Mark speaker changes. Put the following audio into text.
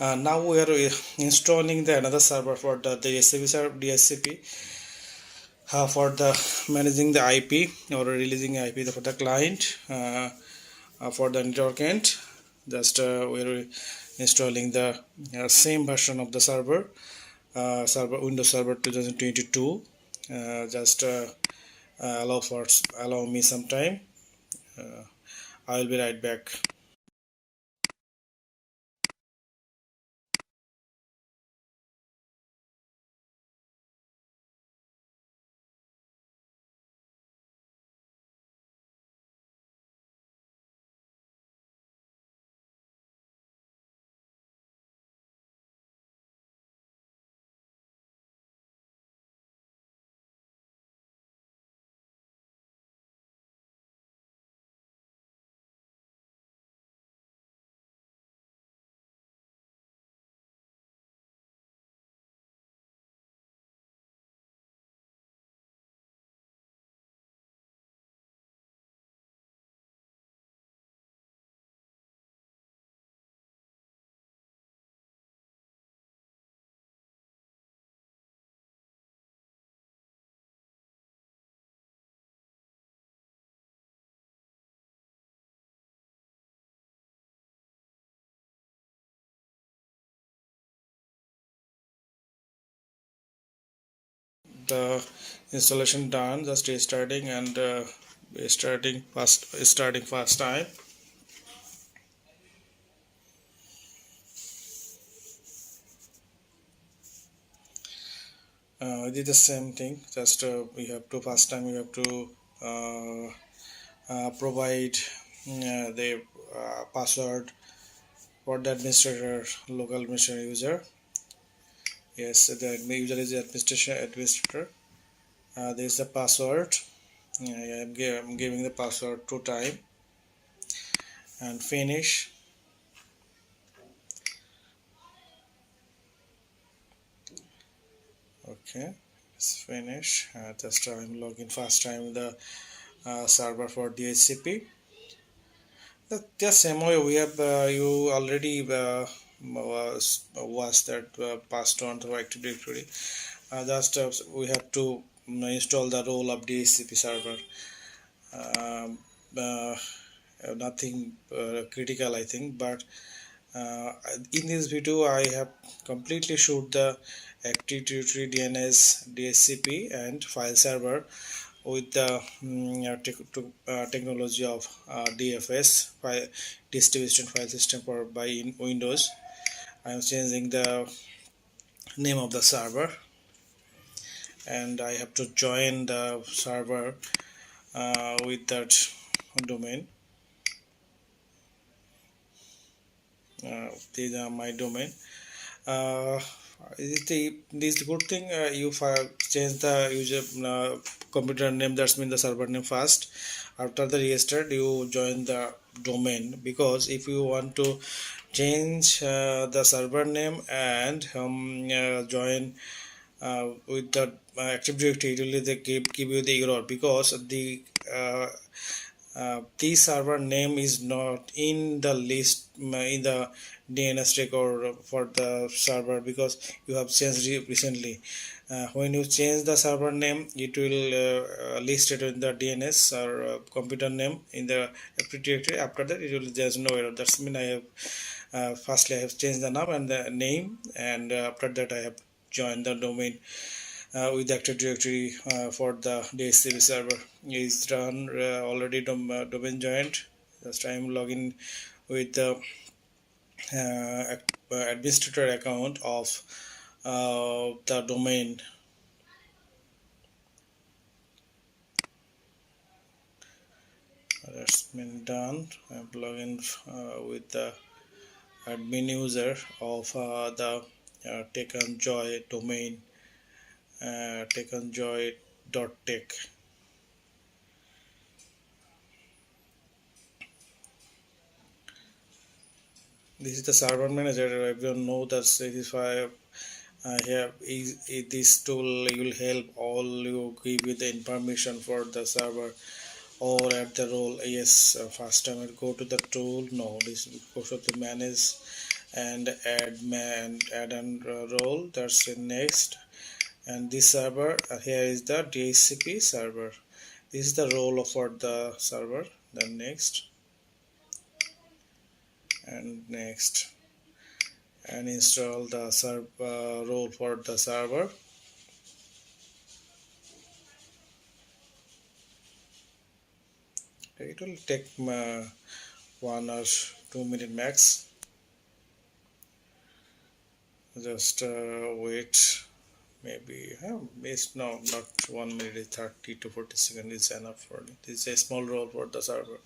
Speaker 1: Now we are installing the another server for the DHCP server, DHCP for the managing the IP or releasing IP for the client for the network end. Just we are installing the same version of the server, Windows Server 2022. Just allow me some time. Uh, I will be right back. The installation done, just restarting and starting fast time. We did the same thing, just we have to first time we have to uh, provide the password for the administrator, local administrator user. Yes, the user is the administrator. There is the password. I'm giving the password 2 times and finish. Okay, it's finish. Just I'm login first time the server for DHCP. The same way we have you already was that passed on to Active Directory. Just we have to install the role of DHCP server. Um, uh, Nothing critical, I think, but in this video I have completely shoot the Active Directory DNS, DHCP, and file server with the technology of DFS, distributed file system for by in Windows. I am changing the name of the server and I have to join the server with that domain. These are my domain. Uh, this good thing you change the user computer name, that's mean the server name first. After the restart you join the domain, because if you want to change the server name and join with the Active Directory, it will they give you the error, because the server name is not in the list in the DNS record for the server, because you have changed it recently. When you change the server name, it will list it in the DNS or computer name in the Active Directory. After that, it will there's no error. That's mean I have firstly I have changed the name and the name, and after that I have joined the domain with the Active Directory for the DHCP server is done already. Domain joined. Just I am login with the administrator account of the domain. That's been done. I'm login with the admin user of the Joy domain, takenjoy.tech. This is the server manager. Everyone know that this here is this tool will help all you, give you the information for the server or at the role. Yes, first time I go to the tool. No, this goes to the manage and add an role. That's the next. And this server, here is the DHCP server. This is the role for the server. Then next and next, and install the role for the server. It will take 1 or 2 minutes max. Just wait. Maybe it's no, not 1 minute. 30 to 40 seconds is enough for it. It's a small role for the server.